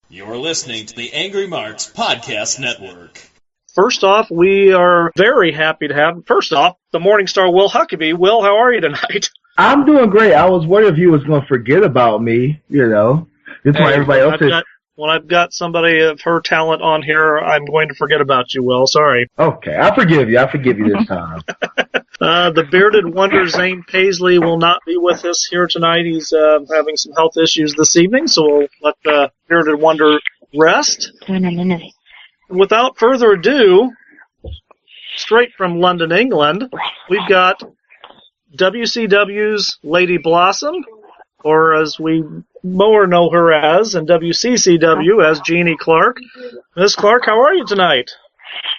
You're listening to the Angry Marks Podcast Network. First off, we are very happy to have, the Morning Star Will Huckabee. Will, how are you tonight? I'm doing great. I was worried if you was going to forget about me, you know. It's why everybody else is. When I've got somebody of her talent on here, I'm going to forget about you, Will. Sorry. Okay, I forgive you. I forgive you this time. The bearded wonder Zane Paisley will not be with us here tonight. He's having some health issues this evening, so we'll let the bearded wonder rest. Without further ado, straight from London, England, we've got WCW's Lady Blossom, or as we more know her as, and WCCW as Jeanie Clarke. Miss Clarke, how are you tonight?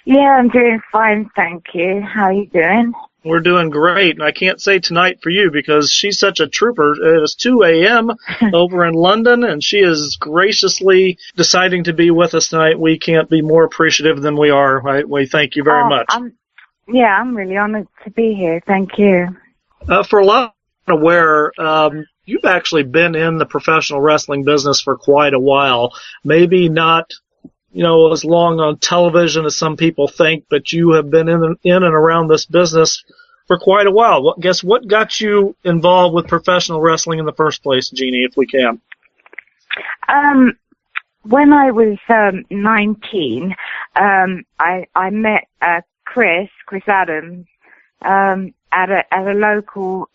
Yeah, I'm doing fine, thank you. How are you doing? We're doing great, and I can't say tonight for you because she's such a trooper. It is 2 a.m. over in London, and she is graciously deciding to be with us tonight. We can't be more appreciative than we are. Right? We thank you very much. I'm really honored to be here. Thank you. For a lot of aware, you've actually been in the professional wrestling business for quite a while. Maybe not, as long on television as some people think, but you have been in and around this business for quite a while. Guess what got you involved with professional wrestling in the first place, Jeanie, if we can? When I was 19, I met Chris Adams at a local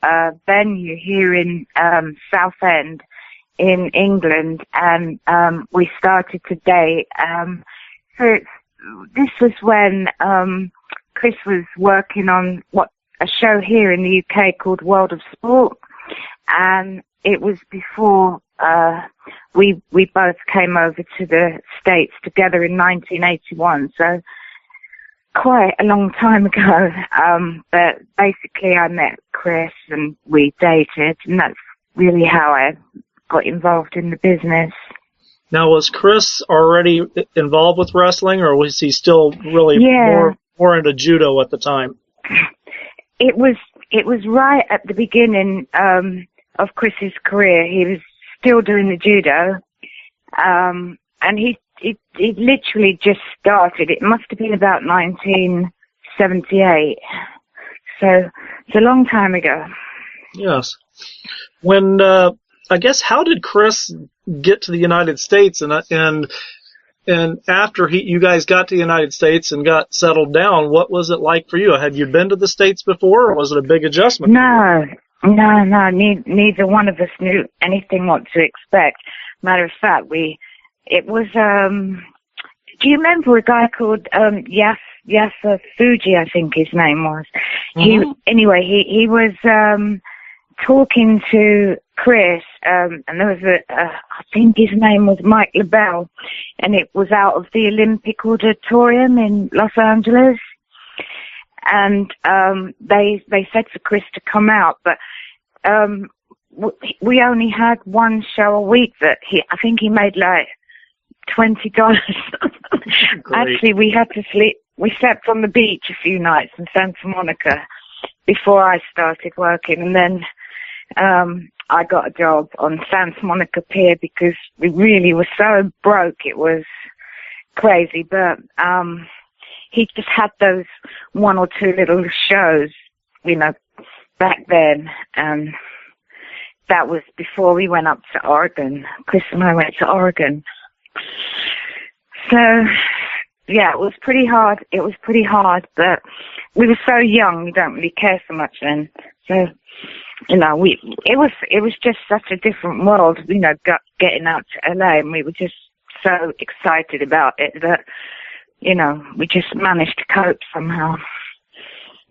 venue here in Southend in England, and we started to date. This was when Chris was working on a show here in the UK called World of Sport, and it was before we both came over to the States together in 1981. So quite a long time ago. But basically, I met Chris and we dated, and that's really how I got involved in the business. Now, was Chris already involved with wrestling, or was he still really more into judo at the time? It was right at the beginning of Chris's career. He was still doing the judo, and he literally just started. It must have been about 1978, so it's a long time ago. Yes. When I guess, how did Chris get to the United States, and after you guys got to the United States and got settled down, what was it like for you? Had you been to the States before, or was it a big adjustment? No. Neither one of us knew anything what to expect. Matter of fact, it was. Do you remember a guy called Yasa Fuji? I think his name was. Mm-hmm. He was talking to Chris, and there was I think his name was Mike LaBelle, and it was out of the Olympic Auditorium in Los Angeles. And they said for Chris to come out, but we only had one show a week that I think he made like $20. Actually, we had to sleep. We slept on the beach a few nights in Santa Monica before I started working, and then I got a job on Santa Monica Pier because we really were so broke. It was crazy, but he just had those one or two little shows, back then, and that was before we went up to Oregon. Chris and I went to Oregon. So, yeah, it was pretty hard. But we were so young, we don't really care so much then. So, it was just such a different world, getting out to LA, and we were just so excited about it that, we just managed to cope somehow.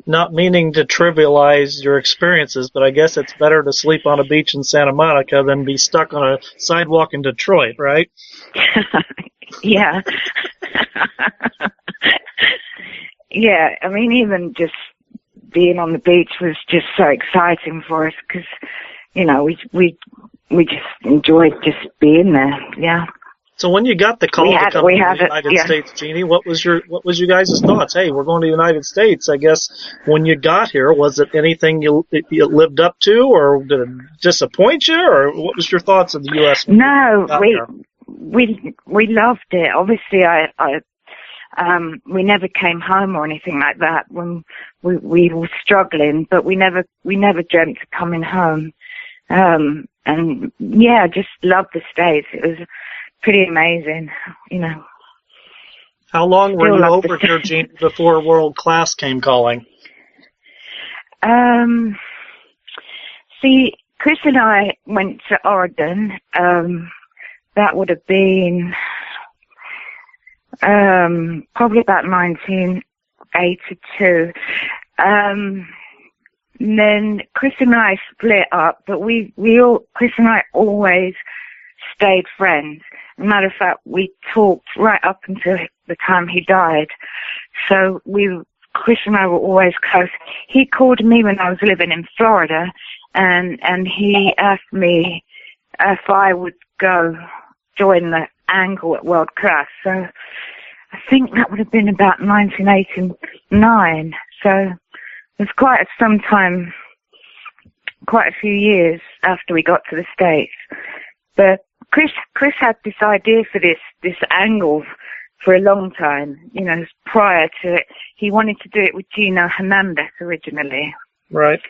Not meaning to trivialize your experiences, but I guess it's better to sleep on a beach in Santa Monica than be stuck on a sidewalk in Detroit, right? Yeah. Yeah, I mean, even just being on the beach was just so exciting for us because, we just enjoyed just being there, yeah. So when you got the call to come to the United States, Jeanie, what was your guys' thoughts? Hey, we're going to the United States. I guess when you got here, was it anything you lived up to, or did it disappoint you, or what was your thoughts of the U.S.? No, we loved it. Obviously, we never came home or anything like that when we were struggling, but we never dreamt of coming home. And yeah, just loved the States. It was pretty amazing, you know. How long were you over here, Jeanie, before World Class came calling? See, Chris and I went to Oregon. That would have been probably about 1982. And then Chris and I split up, but Chris and I always stayed friends. As a matter of fact, we talked right up until the time he died. So Chris and I were always close. He called me when I was living in Florida, and he asked me if I would go join the angle at World Class. So I think that would have been about 1989. So it was quite some time, quite a few years after we got to the States. But Chris had this idea for this angle for a long time, you know, prior to it. He wanted to do it with Gino Hernandez originally. Right.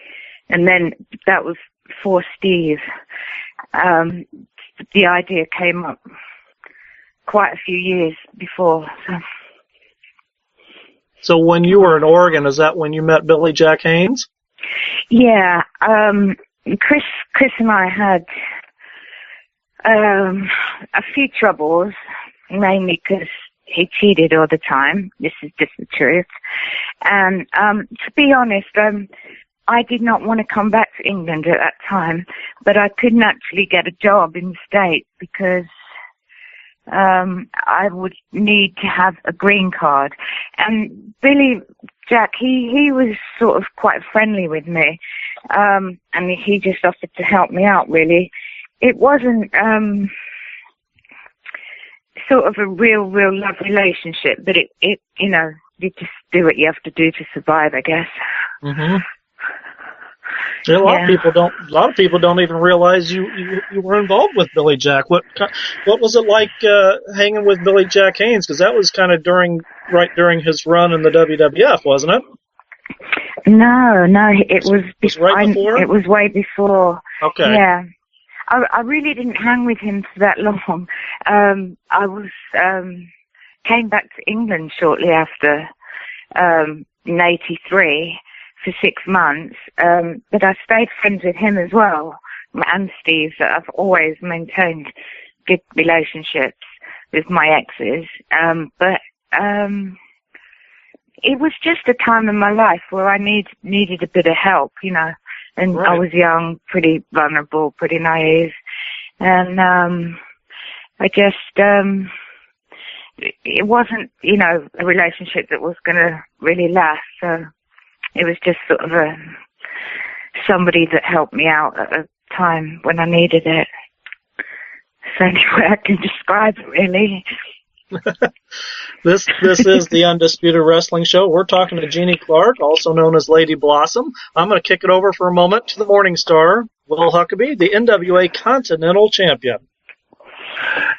And then that was for Steve. The idea came up quite a few years before. So when you were in Oregon, is that when you met Billy Jack Haynes? Yeah. Chris and I had a few troubles, mainly because he cheated all the time. This is just the truth. And to be honest, I did not want to come back to England at that time, but I couldn't actually get a job in the States because I would need to have a green card. And Billy Jack, he was sort of quite friendly with me, and he just offered to help me out, really. It wasn't sort of a real love relationship, but it you know, you just do what you have to do to survive, I guess. Mm-hmm. A lot of people don't even realize you were involved with Billy Jack. What was it like hanging with Billy Jack Haynes? Because that was kind of during his run in the WWF, wasn't it? No, it was right before. It was way before. Okay. Yeah, I really didn't hang with him for that long. I was came back to England shortly after in '83. For 6 months, but I stayed friends with him as well, and Steve. I've always maintained good relationships with my exes, but it was just a time in my life where I needed a bit of help, you know, and right. I was young, pretty vulnerable, pretty naive, and I just, it wasn't, you know, a relationship that was going to really last, so it was just sort of somebody that helped me out at a time when I needed it. It's the only way I can describe it, really. This is the Undisputed Wrestling Show. We're talking to Jeanie Clarke, also known as Lady Blossom. I'm going to kick it over for a moment to the Morning Star, Will Huckabee, the NWA Continental Champion.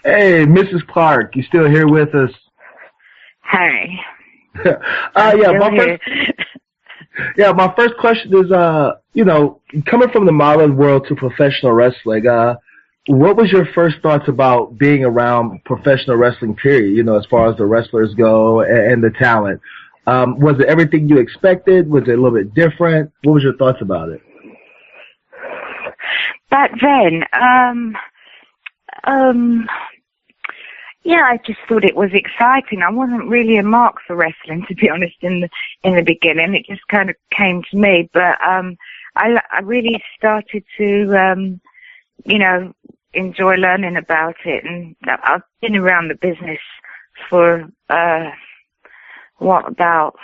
Hey, Mrs. Clarke, you still here with us? Hey. My first question is, you know, coming from the modeling world to professional wrestling, what was your first thoughts about being around professional wrestling, period, you know, as far as the wrestlers go and the talent? Was it everything you expected? Was it a little bit different? What was your thoughts about it? Back then, yeah, I just thought it was exciting. I wasn't really a mark for wrestling, to be honest, in the beginning. It just kind of came to me. But I really started to, you know, enjoy learning about it. And I've been around the business for, about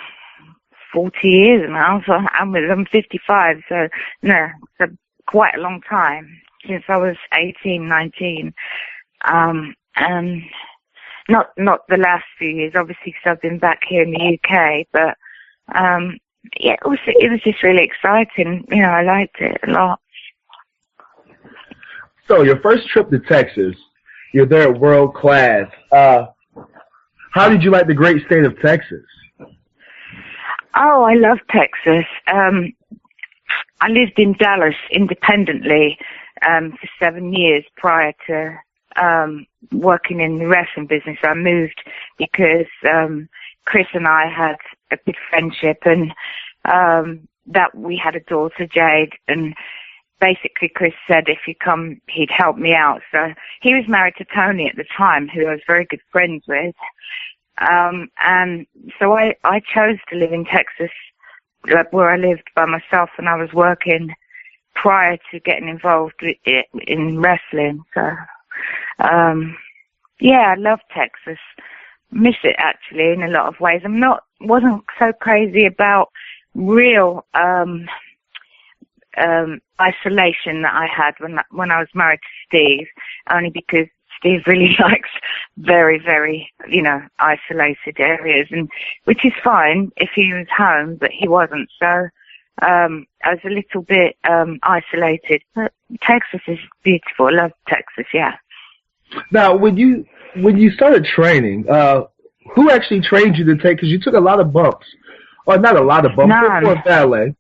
40 years now. So I'm 55, so, no, it's quite a long time, since I was 18, 19. And not the last few years, obviously, because I've been back here in the UK. But yeah, it was just really exciting. You know, I liked it a lot. So your first trip to Texas, You're there at world class. How did you like the great state of Texas? Oh, I love Texas. I lived in Dallas independently for 7 years prior to working in the wrestling business. I moved because Chris and I had a good friendship, and that we had a daughter, Jade, and basically Chris said if you come, he'd help me out. So he was married to Tony at the time, who I was very good friends with. And so I chose to live in Texas, where I lived by myself, and I was working prior to getting involved in wrestling. So, yeah, I love Texas. Miss it actually in a lot of ways. Wasn't so crazy about real, isolation that I had when I was married to Steve, only because Steve really likes very, very, isolated areas, and which is fine if he was home, but he wasn't. So I was a little bit isolated. But Texas is beautiful. I love Texas. Yeah. Now, when you started training, who actually trained you to take? Because you took a lot of bumps, or not a lot of bumps, for ballet.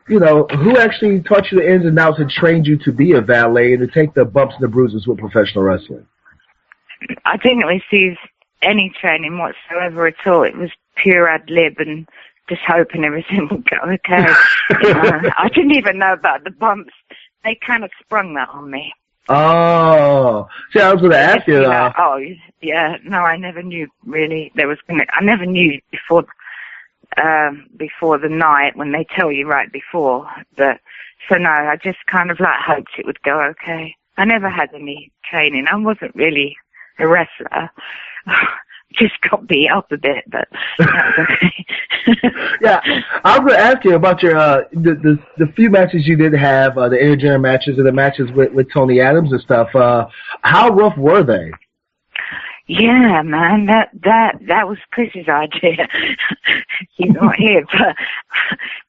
Who actually taught you the ins and outs and trained you to be a valet and to take the bumps and the bruises with professional wrestling? I didn't receive any training whatsoever at all. It was pure ad lib and just hoping everything would go okay. I didn't even know about the bumps. They kind of sprung that on me. Oh, see, I was going to ask you. I never knew really I never knew before the night when they tell you right before. But so no, I just kind of hoped it would go okay. I never had any training. I wasn't really a wrestler. Just got beat up a bit, but that was okay. Yeah, I was going to ask you about your the few matches you did have, the intergender matches and the matches with Tony Adams and stuff. How rough were they? Yeah, man, that was Chris's idea. He's not here, but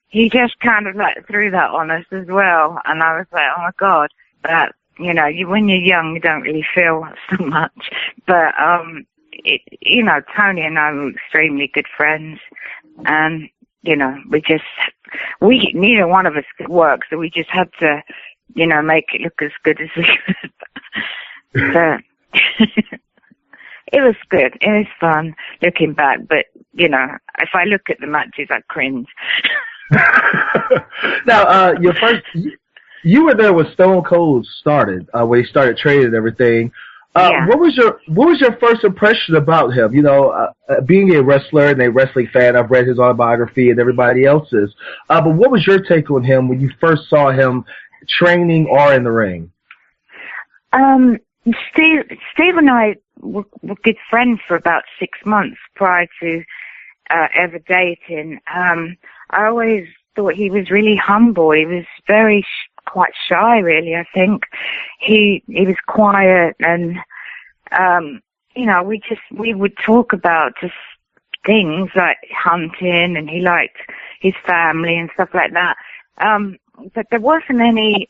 he just kind of threw that on us as well, and I was like, oh my God, but when you're young, you don't really feel so much, but Tony and I were extremely good friends, and we neither one of us could work, so we just had to, make it look as good as we could. But it was good. It was fun looking back, but if I look at the matches, I cringe. Now, you were there when Stone Cold started, when he started training and everything. Yeah. What was your first impression about him? Being a wrestler and a wrestling fan, I've read his autobiography and everybody else's. But what was your take on him when you first saw him training or in the ring? Steve and I were good friends for about 6 months prior to ever dating. I always thought he was really humble. He was quite shy, really. I think he was quiet, and we would talk about just things like hunting, and he liked his family and stuff like that. But there wasn't any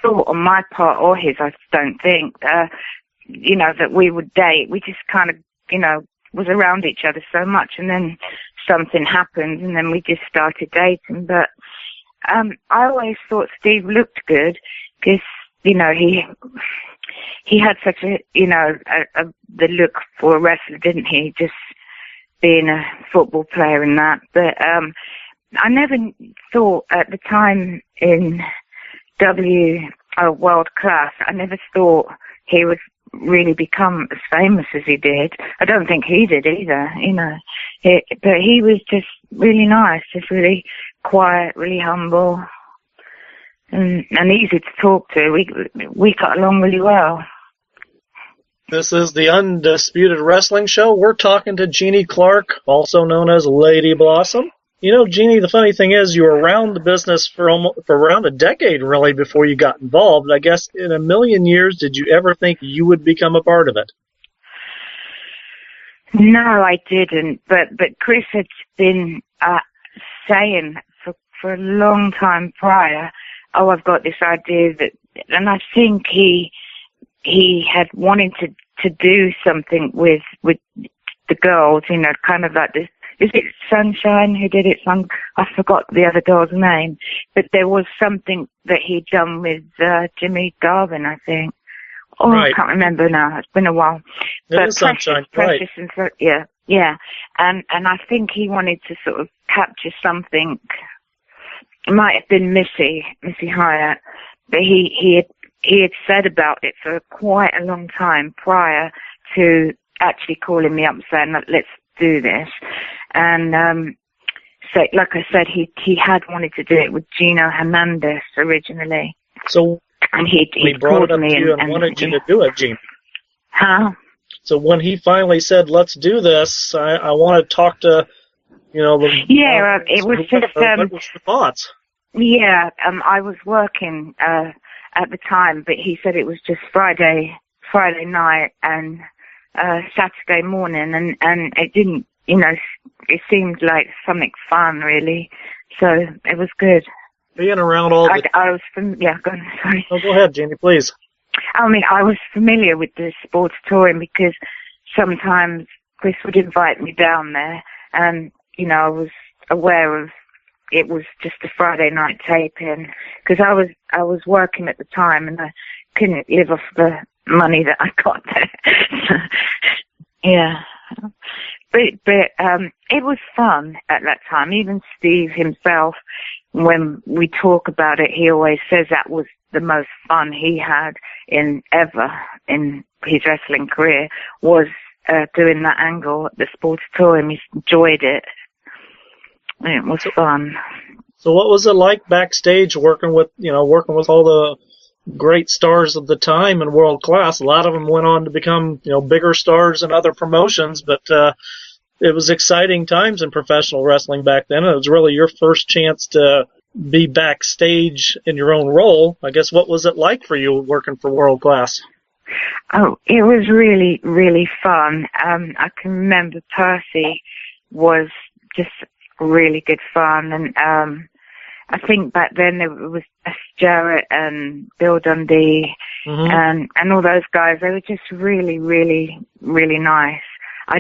thought on my part or his, I don't think, that we would date. We just kind of, was around each other so much, and then something happened, and then we just started dating. But I always thought Steve looked good because, he had such the look for a wrestler, didn't he? Just being a football player and that. But I never thought at the time in world class, I never thought he would really become as famous as he did. I don't think he did either, but he was just really nice, just really quiet, really humble, and easy to talk to. We got along really well. This is the Undisputed Wrestling Show. We're talking to Jeanie Clarke, also known as Lady Blossom. Jeanie, the funny thing is you were around the business for around a decade, really, before you got involved. I guess in a million years, did you ever think you would become a part of it? No, I didn't. But Chris had been saying for a long time prior, oh, I've got this idea that I think he had wanted to do something with the girls, you know, kind of like this. Is it Sunshine who did it? I forgot the other girl's name, but there was something that he'd done with Jimmy Garvin, I think. Oh, right. I can't remember now. It's been a while. But Sunshine, Precious, and so, yeah. And I think he wanted to sort of capture something. It might have been Missy Hyatt, but he had said about it for quite a long time prior to actually calling me up and saying, let's do this. And so, like I said, he had wanted to do it with Gino Hernandez originally. So, and he brought called it up me to you and wanted you to do it, Jeanie. Huh? So when he finally said, "Let's do this," I want to talk to, you know, it was just. What was the thoughts? Yeah, I was working at the time, but he said it was just Friday night and Saturday morning, and it didn't, you know, it seemed like something fun, really. So it was good. Being around all the... I was go on, sorry. Oh, go ahead, Jeanie, please. I mean, I was familiar with the sports touring because sometimes Chris would invite me down there, and, you know, I was aware of it was just a Friday night taping because I was working at the time and I couldn't live off the money that I got there. Yeah. But it was fun at that time. Even Steve himself, when we talk about it, he always says that was the most fun he had ever in his wrestling career was doing that angle at the sports tour, and he enjoyed it. It was fun. So what was it like backstage working with all the great stars of the time and world class? A lot of them went on to become, you know, bigger stars in other promotions, but it was exciting times in professional wrestling back then. It was really your first chance to be backstage in your own role. I guess, what was it like for you working for world class? Oh, it was really, really fun. I can remember Percy was just really good fun, and I think back then there was S. Jarrett and Bill Dundee and all those guys. They were just really, really, really nice. I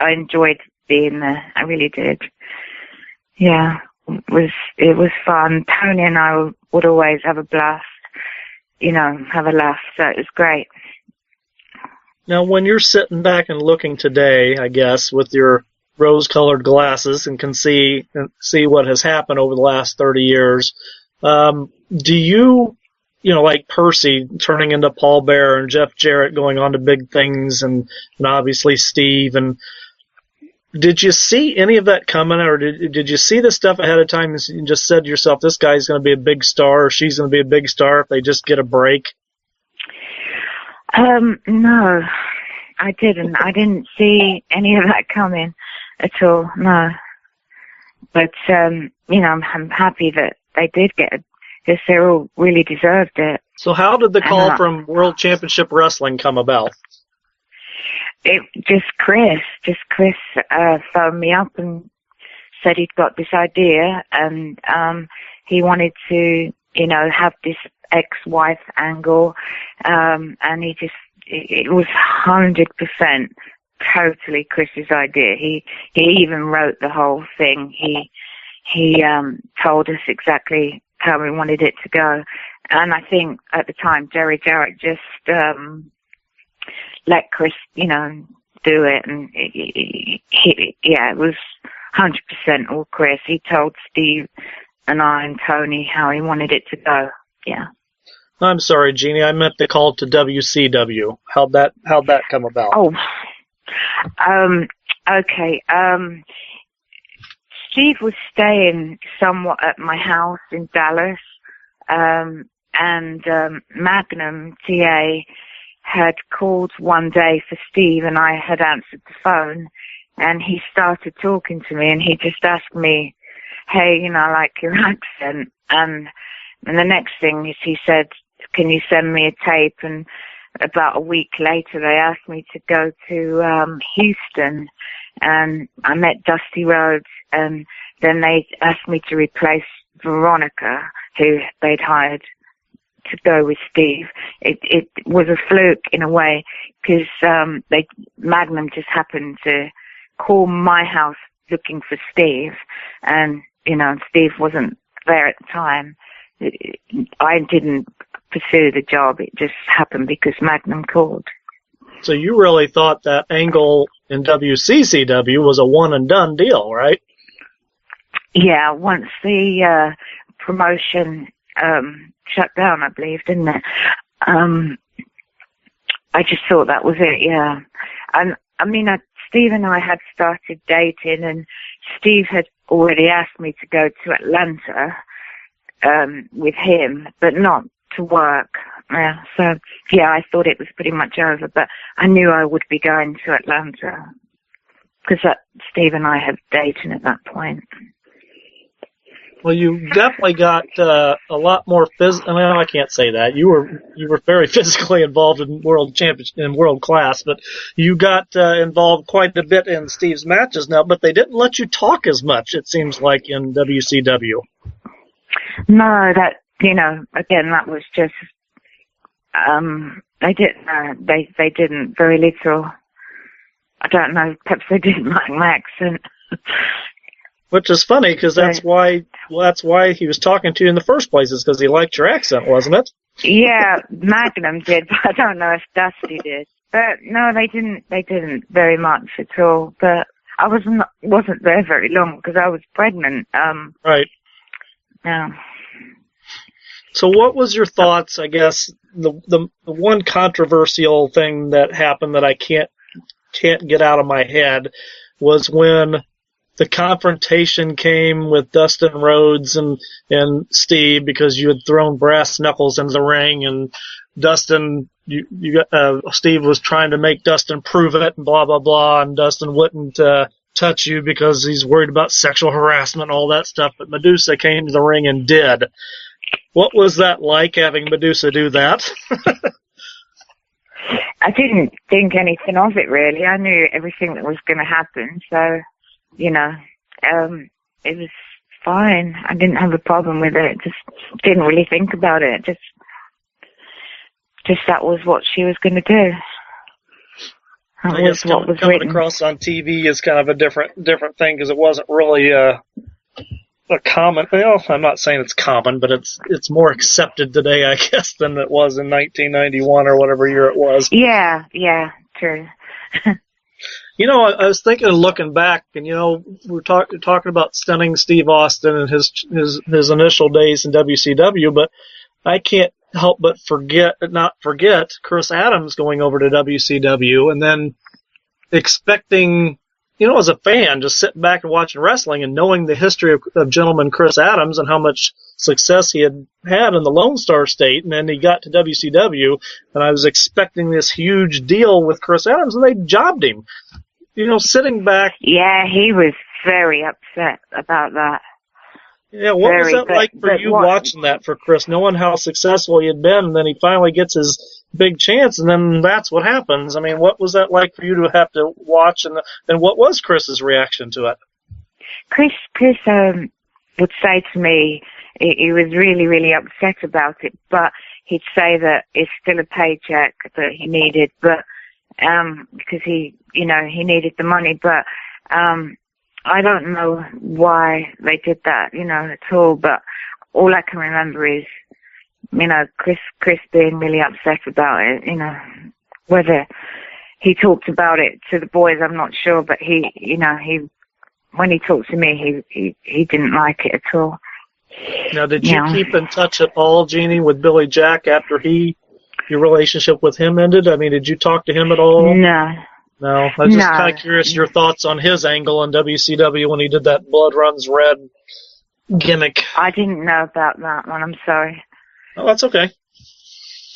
enjoyed being there. I really did. Yeah, it was fun. Tony and I would always have a blast, you know, have a laugh. So it was great. Now, when you're sitting back and looking today, I guess, with your rose-colored glasses and can see what has happened over the last 30 years, do you like Percy turning into Paul Bearer and Jeff Jarrett going on to big things and obviously Steve, and did you see any of that coming, or did you see this stuff ahead of time and just said to yourself, this guy's going to be a big star or she's going to be a big star if they just get a break? No, I didn't. I didn't see any of that coming at all, no. But, you know, I'm happy that they did get it, because they all really deserved it. So how did the call from World Championship Wrestling come about? Chris phoned me up and said he'd got this idea, and he wanted to, you know, have this ex-wife angle, and it was 100% totally Chris's idea. He even wrote the whole thing. He told us exactly how we wanted it to go, and I think at the time Jerry Jarrett just let Chris, you know, do it, and it was 100% all Chris. He told Steve and I and Tony how he wanted it to go. Yeah. I'm sorry, Jeanie. I meant the call to WCW. How'd that come about? Oh, okay. Steve was staying somewhat at my house in Dallas, and Magnum TA had called one day for Steve, and I had answered the phone, and he started talking to me, and he just asked me, hey, you know, I like your accent, and the next thing is he said, can you send me a tape? And about a week later, they asked me to go to Houston, and I met Dusty Rhodes, and then they asked me to replace Veronica, who they'd hired to go with Steve. It was a fluke in a way, because Magnum just happened to call my house looking for Steve, and Steve wasn't there at the time. I didn't pursue the job. It just happened because Magnum called. So you really thought that angle in WCCW was a one and done deal, right? Yeah, once the promotion shut down, I believe, didn't it? I just thought that was it, yeah. And I mean, Steve and I had started dating, and Steve had already asked me to go to Atlanta with him, but not to work. Yeah, so, yeah, I thought it was pretty much over, but I knew I would be going to Atlanta, because Steve and I had dating at that point. Well, you definitely got a lot more I can't say that. You were very physically involved in world class, but you got involved quite a bit in Steve's matches now. But they didn't let you talk as much, it seems like, in WCW. No, again, that was just they didn't very little. I don't know. Perhaps they didn't like my accent. Which is funny, because that's why he was talking to you in the first place, is because he liked your accent, wasn't it? Yeah, Magnum did, but I don't know if Dusty did. But no, they didn't very much at all. But I wasn't there very long because I was pregnant. Right. Yeah. So what was your thoughts, I guess, the one controversial thing that happened that I can't get out of my head was when the confrontation came with Dustin Rhodes and Steve, because you had thrown brass knuckles into the ring, and Dustin, Steve was trying to make Dustin prove it, and blah blah blah, and Dustin wouldn't touch you because he's worried about sexual harassment and all that stuff. But Medusa came to the ring and did. What was that like, having Medusa do that? I didn't think anything of it, really. I knew everything that was going to happen, so. It was fine. I didn't have a problem with it. Just didn't really think about it. Just that was what she was going to do. I guess what was coming across on TV is kind of a different thing, because it wasn't really a common. Well, I'm not saying it's common, but it's more accepted today, I guess, than it was in 1991 or whatever year it was. Yeah, true. I was thinking of looking back, and we're talking about stunning Steve Austin and his initial days in WCW, but I can't help but not forget Chris Adams going over to WCW, and then expecting, as a fan, just sitting back and watching wrestling and knowing the history of gentleman Chris Adams and how much success he had in the Lone Star State, and then he got to WCW, and I was expecting this huge deal with Chris Adams, and they jobbed him. Sitting back. Yeah, he was very upset about that. Yeah, what was that like for you watching that for Chris, knowing how successful he had been, and then he finally gets his big chance, and then that's what happens? I mean, what was that like for you to have to watch, and what was Chris's reaction to it? Chris would say to me, he was really, really upset about it, but he'd say that it's still a paycheck that he needed, but because he needed the money, but I don't know why they did that, at all, but all I can remember is, Chris being really upset about it, whether he talked about it to the boys, I'm not sure, but he when he talked to me, he didn't like it at all. Now, did you keep in touch at all, Jeanie, with Billy Jack after your relationship with him ended? I mean, did you talk to him at all? No. I was just kind of curious your thoughts on his angle on WCW when he did that Blood Runs Red gimmick. I didn't know about that one. I'm sorry. Oh, that's okay.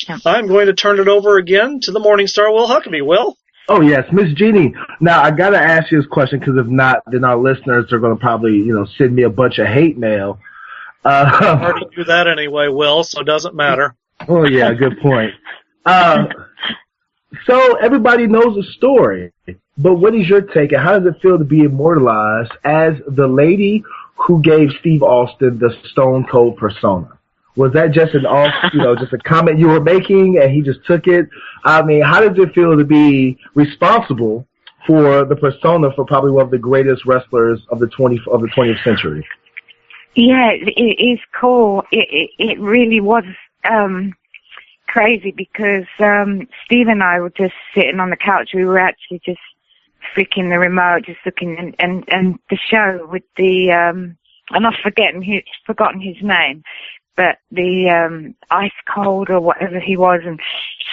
Yeah. I'm going to turn it over again to the Morning Star, Will Huckabee. Will? Oh, yes, Miss Jeanie. Now, I got to ask you this question, because if not, then our listeners are going to probably, send me a bunch of hate mail. I already do that anyway, Will, so it doesn't matter. Oh, yeah, good point. So everybody knows the story, but what is your take, and how does it feel to be immortalized as the lady who gave Steve Austin the Stone Cold persona? Was that just just a comment you were making and he just took it? I mean, how does it feel to be responsible for the persona for probably one of the greatest wrestlers of the 20th century? Yeah, it is cool. It really was crazy because Steve and I were just sitting on the couch. We were actually just flicking the remote, just looking, and the show with the and I've forgotten his name, but the Ice Cold or whatever he was, and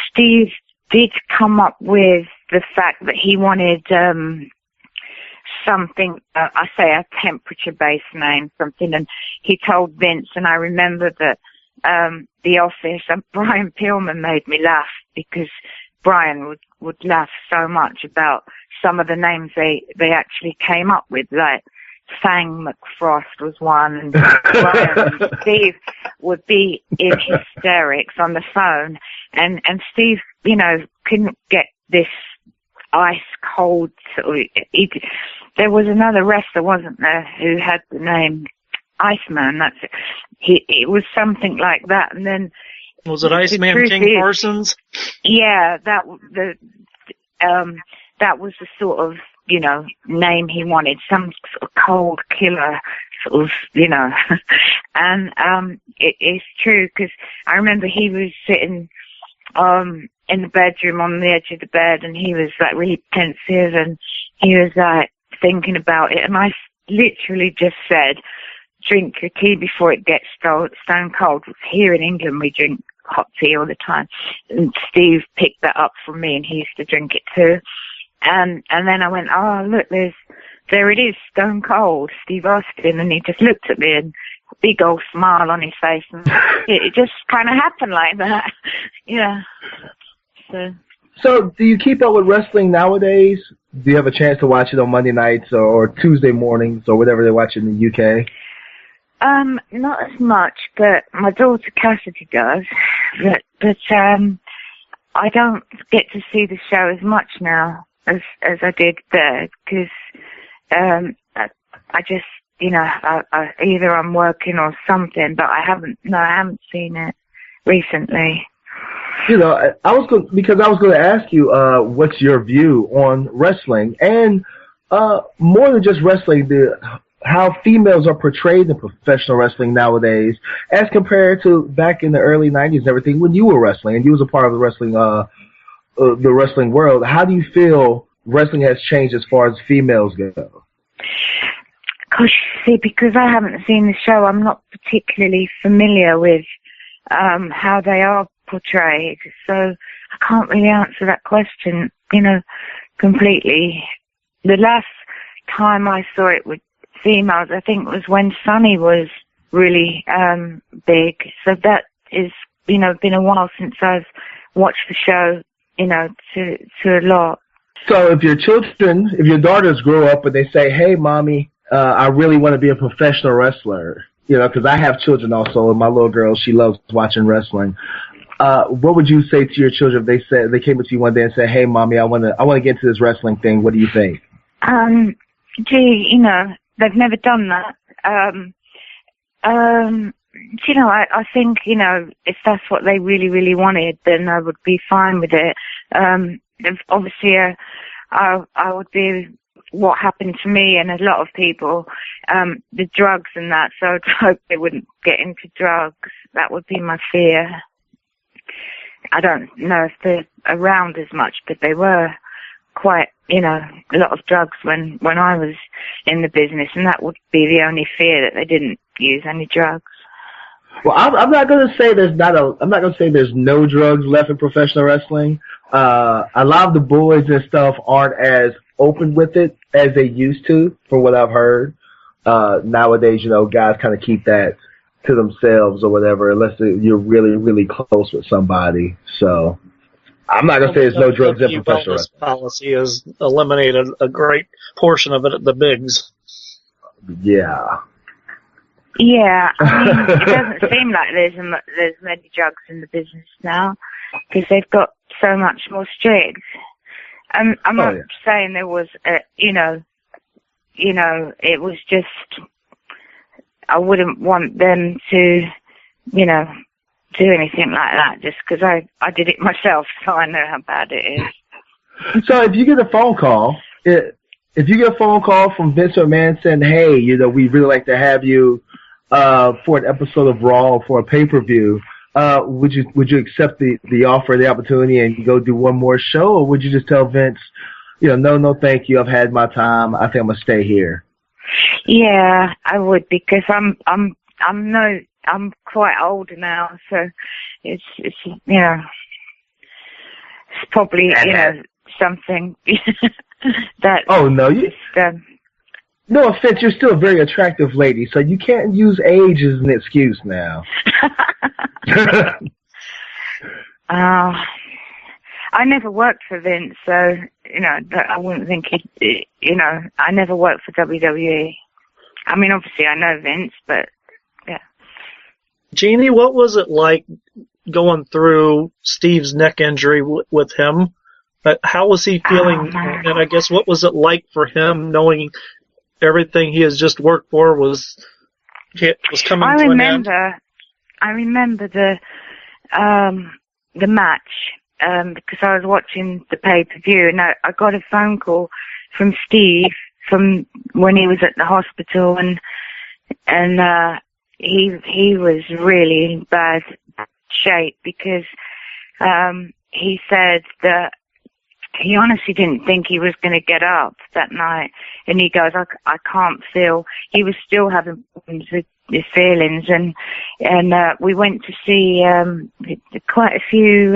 Steve did come up with the fact that he wanted something, I say a temperature-based name, something, and he told Vince, and I remember that The Office, and Brian Pillman made me laugh because Brian would laugh so much about some of the names they actually came up with, like Fang McFrost was one, and Brian and Steve would be in hysterics on the phone, and Steve, couldn't get this ice cold. There was another wrestler, wasn't there, who had the name Iceman. That's it. It was something like that, and then was it Iceman King Parsons? Yeah, that was the sort of name he wanted, some sort of cold killer sort of, and it's true because I remember he was sitting in the bedroom on the edge of the bed, and he was like really pensive, and he was like thinking about it, and I literally just said, drink your tea before it gets stone cold. Here in England we drink hot tea all the time, and Steve picked that up from me, and he used to drink it too, and then I went, oh look, there it is, stone cold, Steve Austin, and he just looked at me and a big old smile on his face, and it just kind of happened like that. Yeah. So do you keep up with wrestling nowadays? Do you have a chance to watch it on Monday nights or Tuesday mornings or whatever they watch in the UK? Not as much, but my daughter Cassidy does. But I don't get to see the show as much now as I did there because I just I either I'm working or something, but I haven't seen it recently. I was going to ask you what's your view on wrestling and more than just wrestling, how females are portrayed in professional wrestling nowadays as compared to back in the early 90s and everything when you were wrestling and you was a part of the wrestling world. How do you feel wrestling has changed as far as females go? Gosh, because I haven't seen the show, I'm not particularly familiar with how they are portrayed, so I can't really answer that question, completely. The last time I saw it with females, I think, was when Sunny was really big. So that is, been a while since I've watched the show, to a lot. So if your daughters grow up and they say, "Hey, mommy, I really want to be a professional wrestler," because I have children also, and my little girl, she loves watching wrestling. What would you say to your children if they came up to you one day and said, "Hey, mommy, I want to get into this wrestling thing"? What do you think? They've never done that. I think, if that's what they really, really wanted, then I would be fine with it. Obviously, I would be what happened to me and a lot of people, the drugs and that, so I'd hope they wouldn't get into drugs. That would be my fear. I don't know if they're around as much, but they were quite, a lot of drugs when I was in the business, and that would be the only fear, that they didn't use any drugs. Well, I'm not going to say there's no drugs left in professional wrestling. A lot of the boys and stuff aren't as open with it as they used to, from what I've heard. Nowadays, guys kind of keep that to themselves or whatever, unless you're really, really close with somebody. So I'm not going to say there's no drugs in professional wrestling. Policy has eliminated a great portion of it at the bigs. Yeah. Yeah, it doesn't seem like there's many drugs in the business now because they've got so much more strict. I'm not saying there was, it was just I wouldn't want them to, you know, do anything like that just because I did it myself, so I know how bad it is. So if you get a phone call, from Vince McMahon saying, hey, you know, we'd really like to have you for an episode of Raw, for a pay-per-view, would you accept the offer, the opportunity, and go do one more show, or would you just tell Vince, you know, no, thank you, I've had my time, I think I'm gonna stay here? Yeah, I would, because I'm quite old now, so it's you know, it's probably, you know, something that. Oh no, no offense, you're still a very attractive lady, so you can't use age as an excuse now. I never worked for Vince, so, you know, I wouldn't think he'd, you know, I never worked for WWE. I mean, obviously I know Vince, but, yeah. Jeanie, what was it like going through Steve's neck injury with him? How was he feeling? And I guess what was it like for him knowing everything he has just worked for was coming to an end? I remember the match, because I was watching the pay-per-view, and I got a phone call from Steve from when he was at the hospital, and he was really in bad shape because he said that he honestly didn't think he was going to get up that night, and he goes, I can't feel. He was still having problems with his feelings, and we went to see quite a few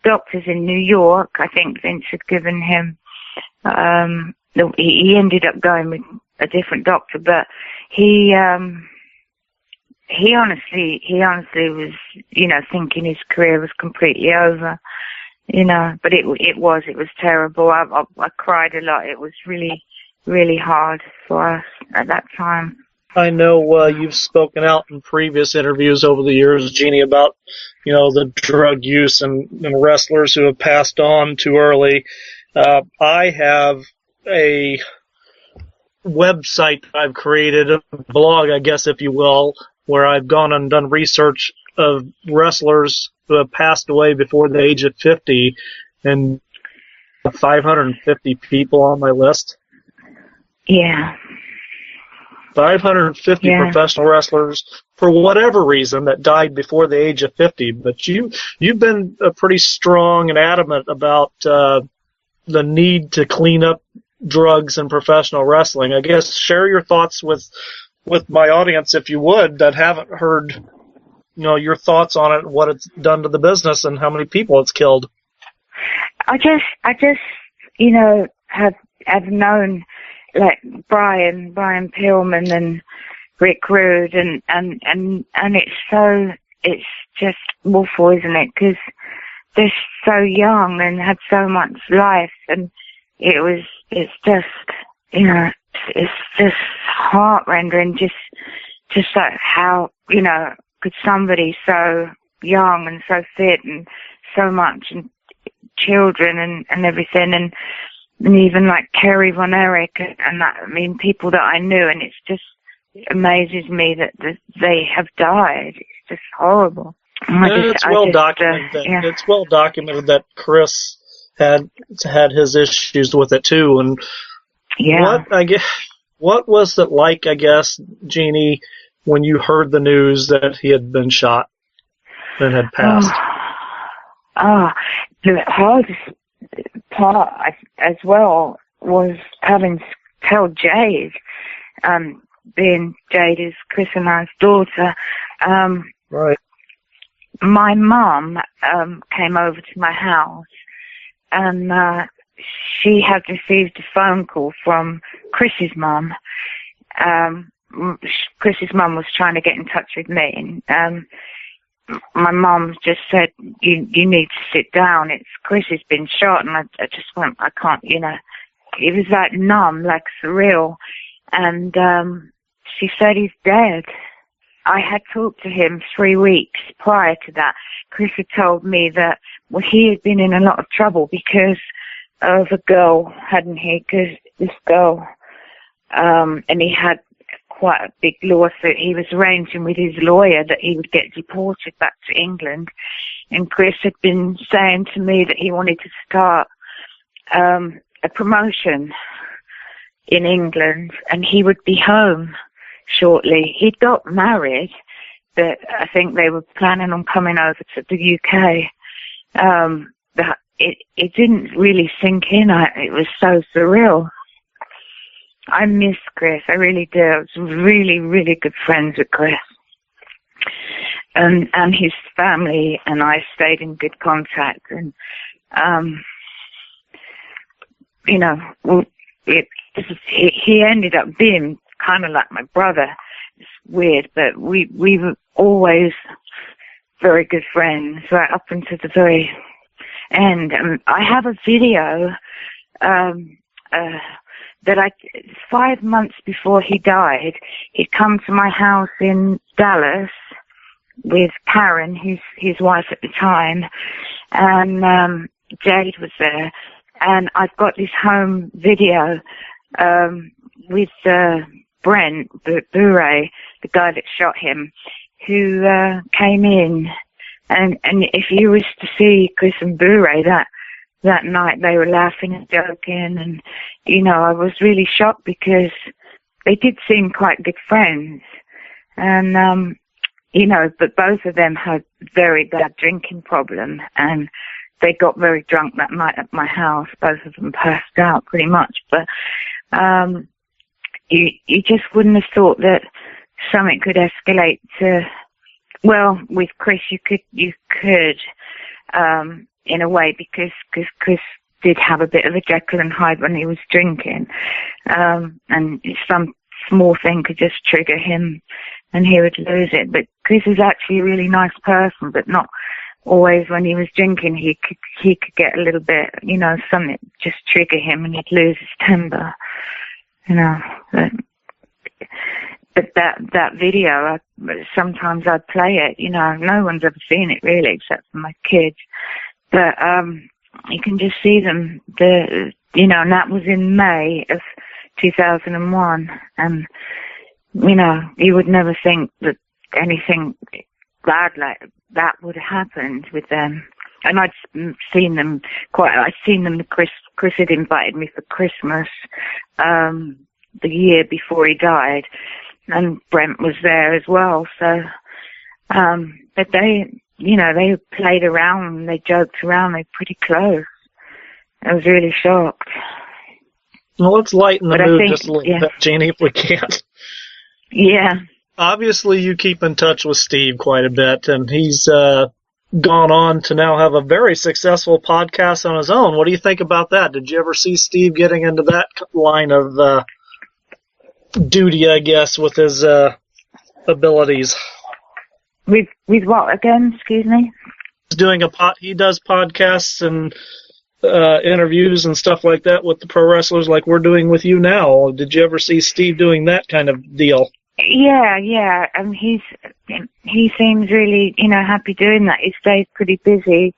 doctors in New York. I think Vince had given him. He ended up going with a different doctor, but he honestly was, you know, thinking his career was completely over. You know, but it was terrible. I cried a lot. It was really, really hard for us at that time. I know you've spoken out in previous interviews over the years, Jeanie, about, you know, the drug use and wrestlers who have passed on too early. I have a website that I've created, a blog, I guess, if you will, where I've gone and done research of wrestlers who have passed away before the age of 50, and 550 people on my list. Yeah. 550 professional wrestlers, for whatever reason, that died before the age of 50. But you've been pretty strong and adamant about the need to clean up drugs in professional wrestling. I guess share your thoughts with my audience, if you would, that haven't heard, you know, your thoughts on it, what it's done to the business, and how many people it's killed. I just, you know, have known, like, Brian Pillman and Rick Rude, and it's just awful, isn't it? Because they're so young and had so much life, and it's just, you know, it's just heart-rending, just like how, you know, could somebody so young and so fit and so much, and children and everything, and even like Kerry Von Erich and that, I mean, people that I knew, and it amazes me that they have died. It's just horrible. It's well documented that Chris had his issues with it too, and what was it like, I guess, Jeanie, when you heard the news that he had been shot and had passed? The hardest part as well was having to tell Jade, being Jade is Chris and I's daughter. Right. My mum came over to my house, and she had received a phone call from Chris's mum. Chris's mum was trying to get in touch with me, and my mum just said, you need to sit down. Chris has been shot. And I just went, I can't, you know, it was like numb, like surreal. And she said he's dead. I had talked to him 3 weeks prior to that. Chris had told me that, well, he had been in a lot of trouble because of a girl, hadn't he? Because this girl, and he had quite a big lawsuit. He was arranging with his lawyer that he would get deported back to England. And Chris had been saying to me that he wanted to start a promotion in England, and he would be home shortly. He'd got married, but I think they were planning on coming over to the UK. But it didn't really sink in. It was so surreal. I miss Chris. I really do. I was really, really good friends with Chris. And his family and I stayed in good contact. And, you know, he ended up being kind of like my brother. It's weird, but we were always very good friends right up until the very end. I have a video that 5 months before he died, he'd come to my house in Dallas with Karen, who's his wife at the time, and Jade was there. And I've got this home video with Brent Bure, the guy that shot him, who came in. And if you was to see Chris and Bure that night, they were laughing and joking. And, you know, I was really shocked because they did seem quite good friends. And, you know, but both of them had very bad drinking problem, and they got very drunk that night at my house. Both of them passed out pretty much. But you just wouldn't have thought that something could escalate to, well, with Chris you could in a way, because Chris did have a bit of a Jekyll and Hyde when he was drinking, and some small thing could just trigger him and he would lose it. But Chris is actually a really nice person, but not always when he was drinking. He could get a little bit, you know, something just trigger him and he'd lose his temper, you know. But that video, sometimes I'd play it, you know. No one's ever seen it really except for my kids. But you can just see them, you know, and that was in May of 2001. And, you know, you would never think that anything bad like that would have happened with them. And I'd seen them Chris had invited me for Christmas, the year before he died. And Brent was there as well. So, but they, you know, they played around, they joked around, they were pretty close. I was really shocked. Well, let's lighten the mood just a little bit, Jeanie, if we can. Yeah. Obviously, you keep in touch with Steve quite a bit, and he's gone on to now have a very successful podcast on his own. What do you think about that? Did you ever see Steve getting into that line of duty, I guess, with his abilities? With what again? Excuse me. He does podcasts and interviews and stuff like that with the pro wrestlers, like we're doing with you now. Did you ever see Steve doing that kind of deal? Yeah. He seems really, you know, happy doing that. He stays pretty busy.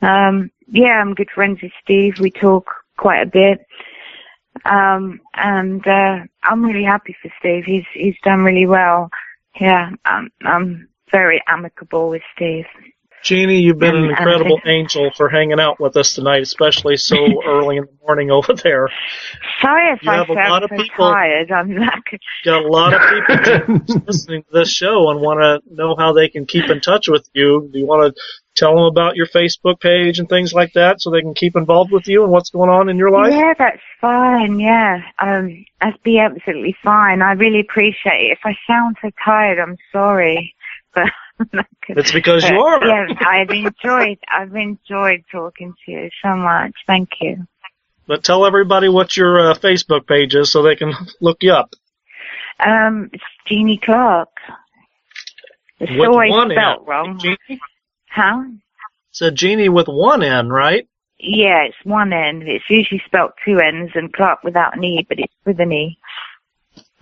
I'm good friends with Steve. We talk quite a bit. And I'm really happy for Steve. He's done really well. Yeah, I'm very amicable with Steve. Jeanie, you've been an incredible angel for hanging out with us tonight, especially so early in the morning over there. Sorry if I sound so tired. I'm not. Got a lot of people listening to this show and want to know how they can keep in touch with you. Do you want to tell them about your Facebook page and things like that so they can keep involved with you and what's going on in your life? Yeah, that's fine, yeah. That'd be absolutely fine. I really appreciate it. If I sound so tired, I'm sorry. But it's because you are. Yeah, I've enjoyed talking to you so much. Thank you. But tell everybody what your Facebook page is so they can look you up. It's Jeanie Clarke. It's with always one spelled N. wrong. Jeanie? Huh? It's a Jeanie with one N, right? Yeah, it's one N. It's usually spelled two N's, and Clarke without an E, but it's with an E.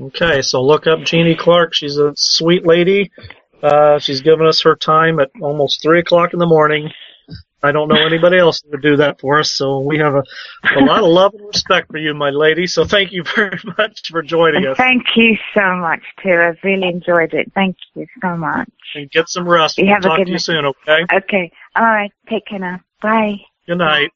Okay, so look up Jeanie Clarke. She's a sweet lady. She's given us her time at almost 3 o'clock in the morning I don't know anybody else who would do that for us, so we have a lot of love and respect for you, my lady. So thank you very much for joining us. Thank you so much, too. I've really enjoyed it. Thank you so much. And get some rest. You have Talk a good to you soon, okay? Okay. All right. Take care now. Bye. Good night.